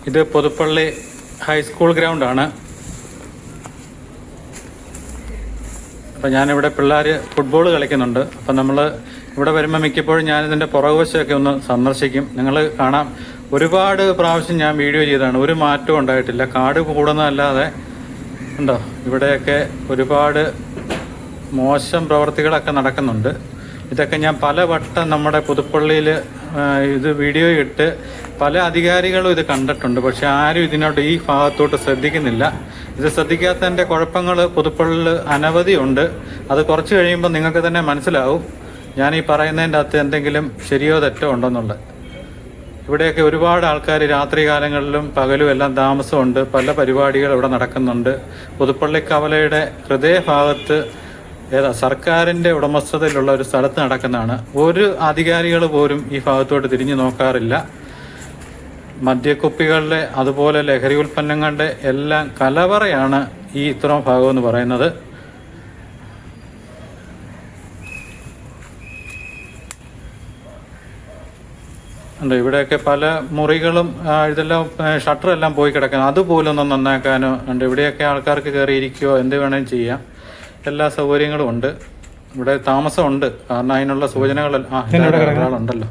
ഇത് പുതുപ്പള്ളി ഹൈസ്കൂൾ ഗ്രൗണ്ടാണ്. അപ്പോൾ ഞാനിവിടെ പിള്ളേർ ഫുട്ബോൾ കളിക്കുന്നുണ്ട്. അപ്പം നമ്മൾ ഇവിടെ വരുമ്പോൾ മിക്കപ്പോഴും ഞാനിതിൻ്റെ പുറകുവശമൊക്കെ ഒന്ന് സന്ദർശിക്കും. നിങ്ങൾ കാണാം, ഒരുപാട് പ്രാവശ്യം ഞാൻ വീഡിയോ ചെയ്തതാണ്, ഒരു മാറ്റവും ഉണ്ടായിട്ടില്ല. കാട് കൂടുന്നതല്ലാതെ ഉണ്ടോ, ഇവിടെയൊക്കെ ഒരുപാട് മോശം പ്രവർത്തികളൊക്കെ നടക്കുന്നുണ്ട്. ഇതൊക്കെ ഞാൻ പലവട്ടം നമ്മുടെ പുതുപ്പള്ളിയിൽ ഇത് വീഡിയോ ഇട്ട് പല അധികാരികളും ഇത് കണ്ടിട്ടുണ്ട്. പക്ഷെ ആരും ഇതിനോട്ട് ഈ ഭാഗത്തോട്ട് ശ്രദ്ധിക്കുന്നില്ല. ഇത് ശ്രദ്ധിക്കാത്തതിൻ്റെ കുഴപ്പങ്ങൾ പുതുപ്പള്ളിയിൽ അനവധി ഉണ്ട്. അത് കുറച്ച് കഴിയുമ്പോൾ നിങ്ങൾക്ക് തന്നെ മനസ്സിലാവും ഞാൻ ഈ പറയുന്നതിൻ്റെ അകത്ത് എന്തെങ്കിലും ശരിയോ തെറ്റോ ഉണ്ടെന്നുള്ളത്. ഇവിടെയൊക്കെ ഒരുപാട് ആൾക്കാർ രാത്രി കാലങ്ങളിലും പകലും എല്ലാം താമസമുണ്ട്. പല പരിപാടികൾ ഇവിടെ നടക്കുന്നുണ്ട്. പുതുപ്പള്ളി കവലയുടെ ഹൃദയഭാഗത്ത് സർക്കാരിൻ്റെ ഉടമസ്ഥതയിലുള്ള ഒരു സ്ഥലത്ത് നടക്കുന്നതാണ്. ഒരു അധികാരികൾ പോലും ഈ ഭാഗത്തോട്ട് തിരിഞ്ഞു നോക്കാറില്ല. മദ്യക്കുപ്പികളുടെ അതുപോലെ ലഹരി ഉൽപ്പന്നങ്ങളുടെ എല്ലാം കലവറയാണ് ഈ ഇത്രയും ഭാഗം എന്ന് പറയുന്നത്. ഉണ്ട് ഇവിടെയൊക്കെ പല മുറികളും ഇതെല്ലാം ഷട്ടറെല്ലാം പോയി കിടക്കണം. അതുപോലും ഒന്ന് നന്നാക്കാനോ ഉണ്ട്. ഇവിടെയൊക്കെ ആൾക്കാർക്ക് കയറിയിരിക്കുകയോ എന്ത് വേണമെങ്കിലും ചെയ്യാം. എല്ലാ സൗകര്യങ്ങളും ഉണ്ട്. ഇവിടെ താമസമുണ്ട്. കാരണം അതിനുള്ള സൂചനകൾ ഒരാളുണ്ടല്ലോ.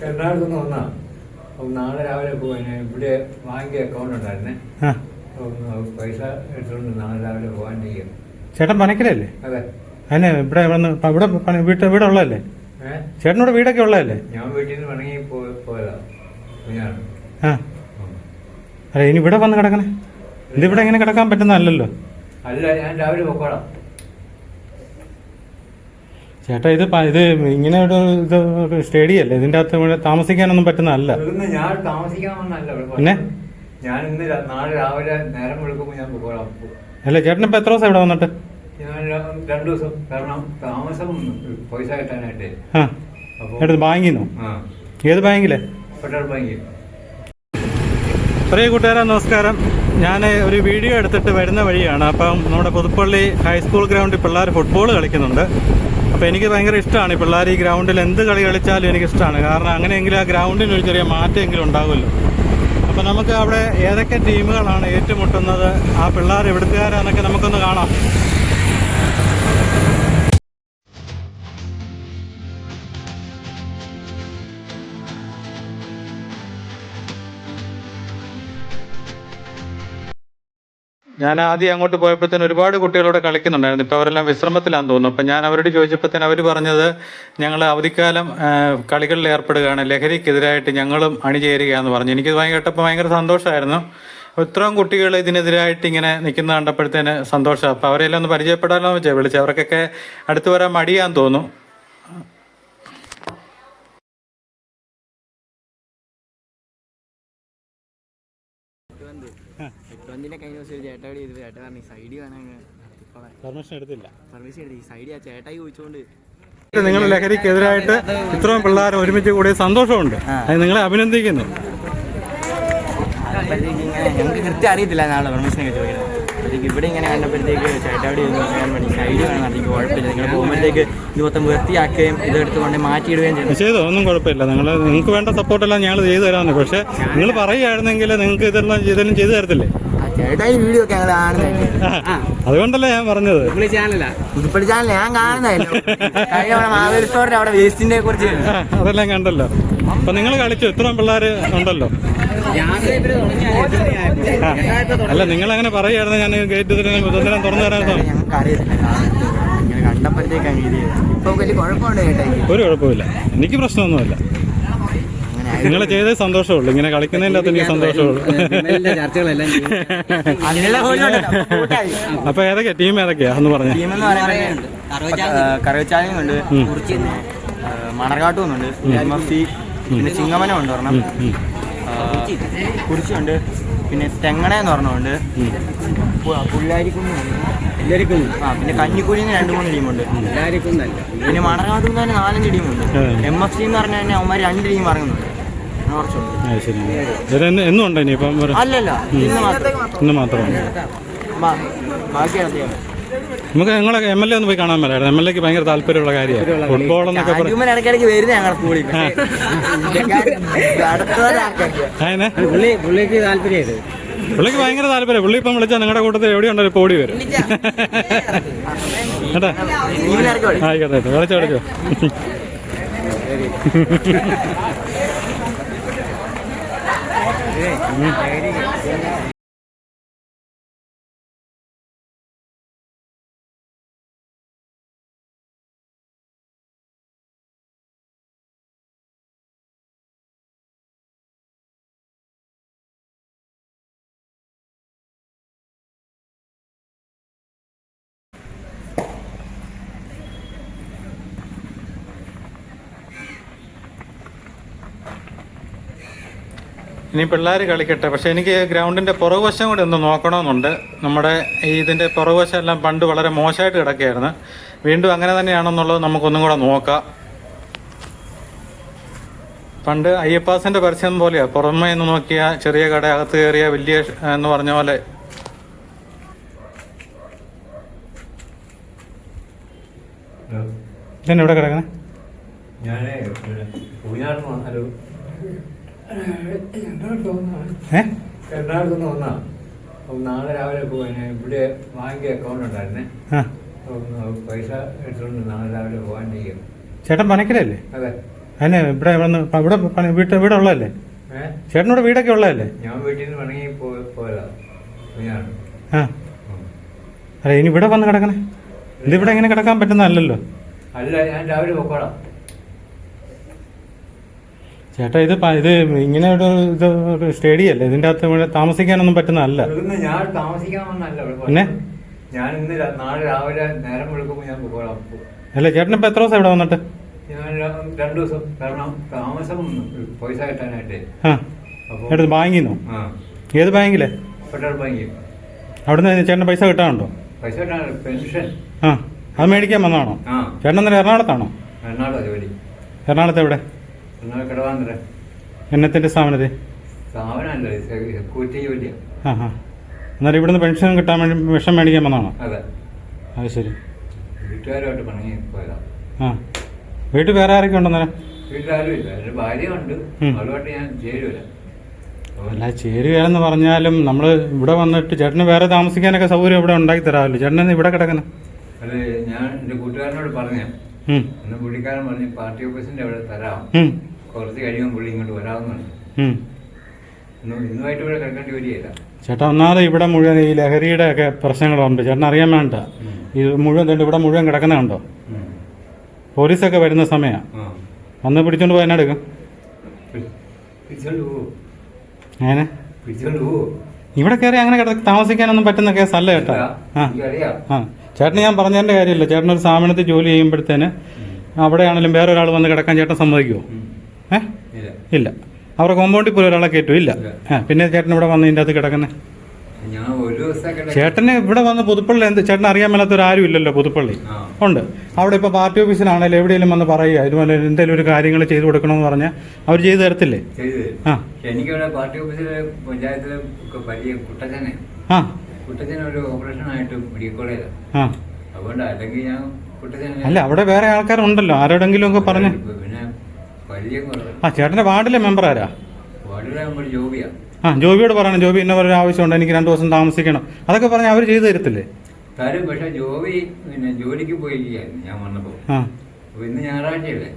എറണാകുളത്ത് വന്നാ നാളെ രാവിലെ പോകാൻ ഇവിടെ വാങ്ങിയ അക്കൗണ്ട് ഉണ്ടായിരുന്നേ. പൈസ എടുത്തുകൊണ്ട് നാളെ രാവിലെ പോകാൻ ചെയ്യും. ചേട്ടൻ പനക്കലല്ലേ? അതെ. അതിന് ഇവിടെ വീടുള്ളതല്ലേ? ചേട്ടനോട് വീടൊക്കെ ഉള്ളതല്ലേ? ഞാൻ വീട്ടിൽ നിന്ന് വണങ്ങി പോയതാ. ആ അല്ല, ഇനി ഇവിടെ വന്ന് കിടക്കണേ? ഇതിവിടെ എങ്ങനെ കിടക്കാൻ പറ്റുന്നതല്ലല്ലോ. അല്ല, ഞാൻ രാവിലെ പോക്കോളാം. ചേട്ടാ ഇത് ഇങ്ങനെ ഒരു ഇത് സ്റ്റേഡിയം അല്ലേ? ഇതിൻ്റെ അകത്ത് താമസിക്കാനൊന്നും പറ്റുന്നതല്ല. ഞാൻ താമസിക്കാമെന്നല്ല പിന്നെ ഞാൻ ഇന്ന് നാളെ രാവിലെ നേരം വിളിക്കുമ്പോൾ ഞാൻ പോകോളാം. അല്ല, ചേട്ടൻ ഇപ്പം എത്ര ദിവസം ഇവിടെ വന്നിട്ട്? ഞാൻ 2 ദിവസം. കാരണം താമസം പൈസ കിട്ടാനായിട്ട്. എടുത്ത് ബാങ്കിന്നോ? ഏത് ബാങ്കിലെ? ഫെഡറൽ ബാങ്കിൽ. പ്രിയ കൂട്ടുകാരെ നമസ്കാരം. ഞാൻ ഒരു വീഡിയോ എടുത്തിട്ട് വരുന്ന വഴിയാണ്. അപ്പം നമ്മുടെ പുതുപ്പള്ളി ഹൈസ്കൂൾ ഗ്രൗണ്ടിൽ പിള്ളേർ ഫുട്ബോൾ കളിക്കുന്നുണ്ട്. അപ്പോൾ എനിക്ക് ഭയങ്കര ഇഷ്ടമാണ് ഈ പിള്ളേർ ഈ ഗ്രൗണ്ടിൽ എന്ത് കളി കളിച്ചാലും എനിക്കിഷ്ടമാണ്. കാരണം അങ്ങനെയെങ്കിലും ആ ഗ്രൗണ്ടിന് ഒരു ചെറിയ മാറ്റമെങ്കിലും ഉണ്ടാകുമല്ലോ. അപ്പോൾ നമുക്ക് അവിടെ ഏതൊക്കെ ടീമുകളാണ് ഏറ്റുമുട്ടുന്നത്, ആ പിള്ളേർ എവിടുത്തുകാരാന്നൊക്കെ നമുക്കൊന്ന് കാണാം. ഞാൻ ആദ്യം അങ്ങോട്ട് പോയപ്പോഴത്തേന് ഒരുപാട് കുട്ടികളോട് കളിക്കുന്നുണ്ടായിരുന്നു. ഇപ്പോൾ അവരെല്ലാം വിശ്രമത്തിലാണെന്ന് തോന്നുന്നു. അപ്പം ഞാൻ അവരോട് ചോദിച്ചപ്പോഴത്തേന് അവർ പറഞ്ഞത് ഞങ്ങൾ അവധിക്കാലം കളികളിൽ ഏർപ്പെടുകയാണ്, ലഹരിക്കെതിരായിട്ട് ഞങ്ങളും അണിചേരുകയാണെന്ന് പറഞ്ഞു. എനിക്ക് കേട്ടപ്പോൾ ഭയങ്കര സന്തോഷമായിരുന്നു. ഇത്രയും കുട്ടികൾ ഇതിനെതിരായിട്ട് ഇങ്ങനെ നിൽക്കുന്ന കണ്ടപ്പോഴത്തേന് സന്തോഷം. അപ്പോൾ അവരെല്ലാം ഒന്ന് പരിചയപ്പെടാമല്ലോ എന്ന് വെച്ചാൽ വിളിച്ച്. അവർക്കൊക്കെ അടുത്ത് വരാൻ മടിയാന്ന് തോന്നുന്നു. നിങ്ങൾ ലഹരിക്കെതിരായിട്ട് ഇത്രയും പിള്ളേർ ഒരുമിച്ച് കൂടിയ സന്തോഷമുണ്ട്. നിങ്ങളെ അഭിനന്ദിക്കുന്നു. ഞങ്ങൾക്ക് കൃത്യം അറിയത്തില്ല നാളെ പെർമിഷനൊക്കെ ചോദിക്കുന്നത്. ഇവിടെ ഇങ്ങനെ കണ്ടപ്പോഴത്തേക്ക് ചേട്ടാവിടെ ചെയ്യാൻ വേണ്ടി സൈഡ് വേണം. അതിന് കുഴപ്പമില്ല. നിങ്ങൾ പോകുമ്പോഴത്തേക്ക് ഇത് മൊത്തം വൃത്തിയാക്കുകയും ഇതെടുത്തുകൊണ്ട് മാറ്റിയിടുകയും ചെയ്തോ? ഒന്നും കുഴപ്പമില്ല. നിങ്ങൾക്ക് വേണ്ട സപ്പോർട്ടെല്ലാം ഞങ്ങൾ ചെയ്തു തരാമെന്ന്. പക്ഷേ നിങ്ങൾ പറയുകയായിരുന്നെങ്കിൽ നിങ്ങൾക്ക് ഇതെല്ലാം ചെയ്തു തരത്തില്ലേ? ചേട്ടായി വീഡിയോ ഒക്കെ ഞങ്ങൾ കാണുന്നതല്ലേ, അതുകൊണ്ടല്ലേ ഞാൻ പറഞ്ഞത്. പുതുപ്പള്ളി ചാനൽ ഞാൻ കാണുന്നതല്ലോ. മാവേലി സ്റ്റോറിന്റെ അവിടെ വേസ്റ്റിനെ കുറിച്ച് അതെല്ലാം കണ്ടല്ലോ. അപ്പൊ നിങ്ങൾ കളിച്ചു, ഇത്രയും പിള്ളേർ ഉണ്ടല്ലോ. അല്ല, നിങ്ങൾ അങ്ങനെ പറയുകയായിരുന്നു ഞാൻ ഗേറ്റ് തുറന്നു തരാൻ. ഞങ്ങൾക്ക് അറിയത്തില്ല, കണ്ടപ്പോഴത്തേക്ക് ഒരു കുഴപ്പമില്ല. എനിക്ക് പ്രശ്നമൊന്നുമില്ല. നിങ്ങൾ ചെയ്തേ സന്തോഷമുള്ളൂ. ഇങ്ങനെ കളിക്കുന്നതിൻ്റെ അകത്ത് എനിക്ക് സന്തോഷമുള്ളൂ. അപ്പൊ ഏതൊക്കെയാ ടീം? ഏതൊക്കെയാ എന്ന് പറഞ്ഞു. കറവച്ചാലുണ്ട്, മണർകാട്ടും ഉണ്ട്, പിന്നെ ചിങ്ങമനം ഉണ്ട് ഒരെണ്ണം, കുറിച്ചുണ്ട്, പിന്നെ തെങ്ങണയെന്ന് പറഞ്ഞുണ്ട്, പുള്ളാരിക്കുന്നുണ്ട്, പിന്നെ കഞ്ഞിക്കുഴിന്ന് 2-3 ടീമുണ്ട്. പിന്നെ മണർകാട്ടും തന്നെ 4-5 ടീമുണ്ട്. MFC എന്ന് പറഞ്ഞാൽ തന്നെ അവന്മാർ 2 ടീം ഇറങ്ങുന്നുണ്ട്. എന്നും ഉണ്ടോ ഇനിയിപ്പം? അല്ലല്ല, ഇന്ന് മാത്രം. ഇന്ന് മാത്രമാണ്. ബാക്കി നമുക്ക് നിങ്ങളെ MLA ഒന്ന് പോയി കാണാൻ മേലായിരുന്നു. MLAക്ക് ഭയങ്കര താല്പര്യമുള്ള കാര്യമാണ് ഫുട്ബോൾ എന്നൊക്കെ പറഞ്ഞു. ചാറ്റുമ്മൻ ഇടയ്ക്കിടയ്ക്ക് വരുന്നത് ഞങ്ങളുടെ സ്കൂളിൽ. അതിനെ പുള്ളിക്ക് താല്പര്യമായിട്ട് പുള്ളിക്ക് ഭയങ്കര താല്പര്യം. പുള്ളി ഇപ്പം വിളിച്ചാൽ നിങ്ങളുടെ കൂട്ടത്തിൽ എവിടെയുണ്ടോ ഇപ്പോൾ ഓടി വരും കേട്ടാ. ആയിക്കോട്ടെ, വിളിച്ചോ. ഇനി പിള്ളേർ കളിക്കട്ടെ. പക്ഷേ എനിക്ക് ഗ്രൗണ്ടിൻ്റെ പുറകുവശം കൂടി ഒന്ന് നോക്കണമെന്നുണ്ട്. നമ്മുടെ ഇതിൻ്റെ പുറകുവശം എല്ലാം പണ്ട് വളരെ മോശമായിട്ട് കിടക്കുകയായിരുന്നു. വീണ്ടും അങ്ങനെ തന്നെയാണെന്നുള്ളത് നമുക്കൊന്നും കൂടെ നോക്കാം. പണ്ട് അയ്യപ്പാസിൻ്റെ പരസ്യം പോലെയാണ്, പുറമേ നിന്ന് നോക്കിയാൽ ചെറിയ കട, അകത്ത് കയറിയ വലിയ എന്ന് പറഞ്ഞ പോലെ. ഇതെന്നെ ഇവിടെ കിടക്കണേ. ഞാൻ എറണാകുളത്ത് വന്നാ നാളെ രാവിലെ പോകാൻ ഇവിടെ ബാങ്ക് അക്കൗണ്ട് ഉണ്ടായിരുന്നേ. പൈസ എടുത്തുകൊണ്ട് നാളെ രാവിലെ പോകാനിരിക്കും. ചേട്ടൻ പനക്കരല്ലേ? അതെ. അതിന് ഇവിടെ വീട് ഉള്ളതല്ലേ? ചേട്ടനോട് വീടൊക്കെ ഉള്ളതല്ലേ? ഞാൻ വീട്ടിൽ നിന്ന് പണങ്ങി പോയതാ. ആ അല്ല, ഇനി ഇവിടെ വന്ന് കിടക്കണേ? ഇതിവിടെ എങ്ങനെ കിടക്കാൻ പറ്റുന്നതല്ലല്ലോ. അല്ല, ഞാൻ രാവിലെ പൊക്കോളാം. ചേട്ടാ, ഇത് ഇങ്ങനെ ഒരു സ്റ്റേഡിയം അല്ലേ, ഇതിൻ്റെ അകത്ത് താമസിക്കാനൊന്നും പറ്റുന്നതല്ല. ഞാൻ താമസിക്കാമെന്നല്ല പിന്നെ ഞാൻ ഇന്ന് നാളെ രാവിലെ നേരം വിളിക്കുമ്പോൾ ഞാൻ പൊക്കോളാം. അല്ല, ചേട്ടൻ ഇപ്പം എത്ര ദിവസം ഇവിടെ വന്നിട്ട്? ഞാൻ 2 ദിവസം. കാരണം താമസം പൈസ കിട്ടാനായിട്ടേ. ആ, എടുത്ത് ബാങ്കിൽ നിന്നോ? ഏത് ബാങ്കിലെ? ഫെഡറൽ ബാങ്കിൽ. അവിടുന്ന് ചേട്ടന് പൈസ കിട്ടാനുണ്ടോ? പൈസ കിട്ടാൻ പെൻഷൻ. ആ, അത് മേടിക്കാൻ വന്നതാണോ? ചേട്ടൻ അന്നേരം എറണാകുളത്താണോ? എറണാകുളം ജോലി. എറണാകുളത്ത് എവിടെ? കിടവാന്തര. എന്നത്തിൻ്റെ സ്ഥാപനത്തിൽ? സ്ഥാപനമല്ല, സെക്യൂരിറ്റി ജോലിയാണ്. ആ ആ, എന്നാലും ഇവിടുന്ന് പെൻഷൻ കിട്ടാൻ വേണ്ടി വിഷം മേടിക്കാൻ വന്നതാണോ? അതെ. അത് ശരി. വീട്ടുകാരുമായിട്ട് പണങ്ങി പോയതാ. ആ, വീട്ടിൽ വേറെ ആരൊക്കെ ഉണ്ടെന്നേരം? വീട്ടിലാരും ഇല്ല. എൻ്റെ ഭാര്യ ഉണ്ട്. അതുമായിട്ട് ഞാൻ ചേരുവല്ല. അല്ല, ചേരുകയെന്ന് പറഞ്ഞാലും നമ്മൾ ഇവിടെ വന്നിട്ട് ചേട്ടന് വേറെ താമസിക്കാനൊക്കെ സൗകര്യം ഇവിടെ ഉണ്ടാക്കി തരാമല്ലോ. ചേട്ടൻ ഇവിടെ കിടക്കണം. അല്ല, ഞാൻ എൻ്റെ കൂട്ടുകാരനോട് പറഞ്ഞ ഇന്ന് പുള്ളിക്കാരൻ പറഞ്ഞ് പാർട്ടി ഓഫീസിന്റെ അവിടെ തരാം, കുറച്ച് കഴിയുമ്പോൾ പുള്ളി ഇങ്ങോട്ട് വരാവുന്നുണ്ട്. ഇന്നുമായിട്ട് ഇവിടെ കിടക്കേണ്ടി വരികയില്ല. ചേട്ടാ, ഒന്നാമത് ഇവിടെ മുഴുവൻ ഈ ലഹരിയുടെ ഒക്കെ പ്രശ്നങ്ങളുണ്ട്. ചേട്ടൻ അറിയാൻ വേണ്ട. ഇത് മുഴുവൻ ഇവിടെ മുഴുവൻ കിടക്കുന്നുണ്ടോ? പോലീസൊക്കെ വരുന്ന സമയമാണ്. വന്ന് പിടിച്ചോണ്ട് പോയി എന്നാ എടുക്കും? അങ്ങനെ ഇവിടെ കയറി അങ്ങനെ താമസിക്കാനൊന്നും പറ്റുന്ന കേസല്ല ചേട്ടാ. ആ, ചേട്ടന് ഞാൻ പറഞ്ഞതിൻ്റെ കാര്യമില്ല. ചേട്ടനൊരു സ്ഥാപനത്തിൽ ജോലി ചെയ്യുമ്പോഴത്തേന് അവിടെയാണെങ്കിലും വേറെ ഒരാൾ വന്ന് കിടക്കാൻ ചേട്ടൻ സമ്മതിക്കുമോ? ഇല്ല. അവരുടെ കോമ്പൗണ്ടിൽ പോലും ഒരാളെ കയറ്റും ഇല്ല. പിന്നെ ചേട്ടൻ ഇവിടെ വന്ന് ഇതിൻ്റെ അകത്ത് കിടക്കുന്നത്? ചേട്ടന് ഇവിടെ വന്ന് പുതുപ്പള്ളി ചേട്ടൻ അറിയാൻ മേലാത്തൊരു ആരും ഇല്ലല്ലോ. പുതുപ്പള്ളി ഉണ്ട്. അവിടെ ഇപ്പോൾ പാർട്ടി ഓഫീസിലാണെങ്കിലും എവിടെയെങ്കിലും വന്ന് പറയുക ഇതുപോലെ എന്തെങ്കിലും ഒരു കാര്യങ്ങൾ ചെയ്തു കൊടുക്കണമെന്ന് പറഞ്ഞാൽ അവർ ചെയ്തു തരത്തില്ലേ? ആ, എനിക്കിവിടെ പാർട്ടി ഓഫീസിലെ പഞ്ചായത്തിലെ വലിയ കുട്ടച്ചനൊരു ഓപ്പറേഷനായിട്ട് മെഡിക്കൽ കോളേജിലാണ്. അതുകൊണ്ട് അല്ലെങ്കിൽ ഞാൻ കുട്ടച്ചന അല്ല, അവിടെ വേറെ ആൾക്കാരുണ്ടല്ലോ. ആരോടെങ്കിലും ഒക്കെ പറഞ്ഞു. പിന്നെ വലിയ ചേട്ടൻ്റെ വാർഡിലെ മെമ്പർ ആരാ? വാർഡിലെ മെമ്പർ ജോബിയാ. ജോബിയോട് പറയണം, ജോബി ഇന്ന ഒരു ആവശ്യമുണ്ട്, എനിക്ക് 2 ദിവസം താമസിക്കണം. അതൊക്കെ പറഞ്ഞാൽ അവർ ചെയ്തു തരത്തില്ലേ? തരും. പക്ഷെ ജോബി പിന്നെ ജോലിക്ക് പോയിരിക്കുകയായിരുന്നു ഞാൻ വന്നപ്പോൾ. അപ്പൊ ഇന്ന് ഞായറാഴ്ചയല്ലേ,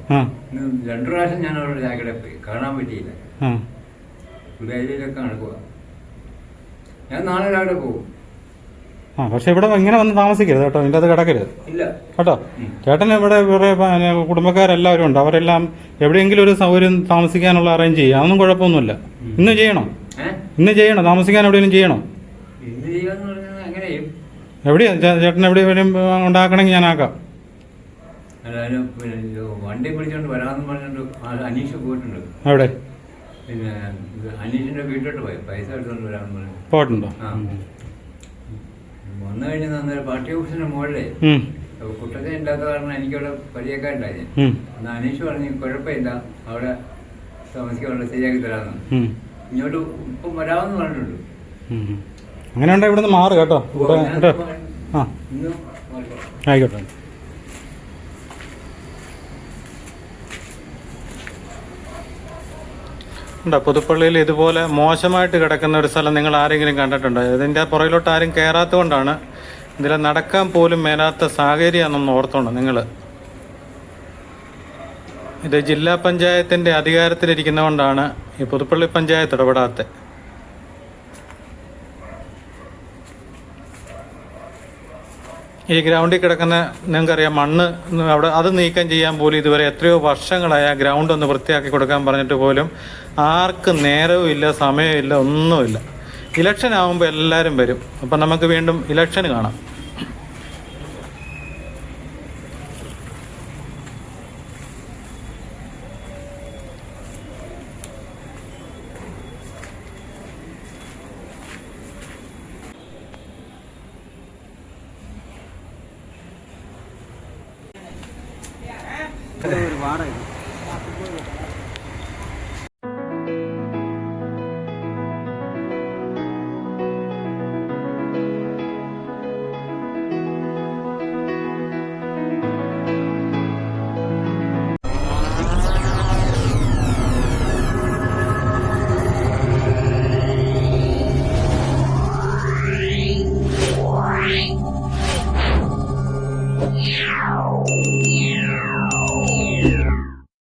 ഇന്ന് 2 പ്രാവശ്യം ഞാൻ അവരുടെ ജാക്കടെ പോയി, കാണാൻ പറ്റിയില്ല. ഡൽഹിയിലൊക്കെ നടക്കുക. ഞാൻ നാളെ രാവിലെ പോകും. പക്ഷെ ഇവിടെ ഇങ്ങനെ വന്ന് താമസിക്കരുത് കേട്ടോ. ഇതിൻ്റെ അത് കിടക്കരുത് ഇല്ല കേട്ടോ. ചേട്ടന് ഇവിടെ വേറെ കുടുംബക്കാരെല്ലാവരും ഉണ്ട്. അവരെല്ലാം എവിടെയെങ്കിലും ഒരു സൗകര്യം താമസിക്കാനുള്ള അറേഞ്ച് ചെയ്യുക. അതൊന്നും കുഴപ്പമൊന്നുമില്ല. ഇന്ന് ചെയ്യണം, താമസിക്കാൻ എവിടെയെങ്കിലും ചെയ്യണം. എവിടെയാ ചേട്ടൻ എവിടെയും ഉണ്ടാക്കണമെങ്കിൽ ഞാൻ ആക്കാം. വണ്ടി പിടിച്ചോണ്ട് വരാമെന്ന് പറഞ്ഞിട്ട് അനീഷ് പോയിട്ടുണ്ട്. എവിടെ? പിന്നെ അനീഷിന്റെ വീട്ടിലോട്ട് പോയി പൈസ എടുത്തോണ്ട് വരാമെന്ന് പറഞ്ഞു. പോയിട്ടുണ്ടോ? വന്നു കഴിഞ്ഞാൽ അന്നേരം പാർട്ടി ഓഫീസിന്റെ മുകളിലേ കുട്ടത്തെ ഇല്ലാത്ത കാരണം എനിക്കവിടെ പരിചയക്കാരുണ്ടായി. എന്നാൽ അനീഷ് പറഞ്ഞു കുഴപ്പമില്ല, അവിടെ താമസിക്കാനുള്ള ശരിയാക്കി തരാമെന്ന്. ഇങ്ങോട്ട് ഇപ്പം വരാമെന്ന് പറഞ്ഞിട്ടുണ്ട്. അങ്ങനെ ഉണ്ടെങ്കിൽ ഇവിടെ നിന്ന് മാറ് കേട്ടോ. ഇന്ന് ആയിക്കോട്ടെ. ഉണ്ടോ പുതുപ്പള്ളിയിൽ ഇതുപോലെ മോശമായിട്ട് കിടക്കുന്ന ഒരു സ്ഥലം നിങ്ങൾ ആരെങ്കിലും കണ്ടിട്ടുണ്ടോ? ഇതിൻ്റെ പുറകിലോട്ട് ആരും കയറാത്തത് കൊണ്ടാണ്. ഇതിൽ നടക്കാൻ പോലും മേലാത്ത സാഹചര്യമാണെന്ന് ഓർത്തോണം നിങ്ങൾ. ഇത് ജില്ലാ പഞ്ചായത്തിൻ്റെ അധികാരത്തിലിരിക്കുന്നതുകൊണ്ടാണ് ഈ പുതുപ്പള്ളി പഞ്ചായത്ത് ഇടപെടാത്തത്. ഈ ഗ്രൗണ്ടിൽ കിടക്കുന്ന നിങ്ങൾക്കറിയാം മണ്ണ് അവിടെ അത് നീക്കം ചെയ്യാൻ പോലും ഇതുവരെ എത്രയോ വർഷങ്ങളായി ആ ഗ്രൗണ്ട് ഒന്ന് വൃത്തിയാക്കി കൊടുക്കാൻ പറഞ്ഞിട്ട് പോലും ആർക്കും നേരവും ഇല്ല, സമയമില്ല, ഒന്നുമില്ല. ഇലക്ഷൻ ആകുമ്പോൾ എല്ലാവരും വരും. അപ്പം നമുക്ക് വീണ്ടും ഇലക്ഷൻ കാണാം.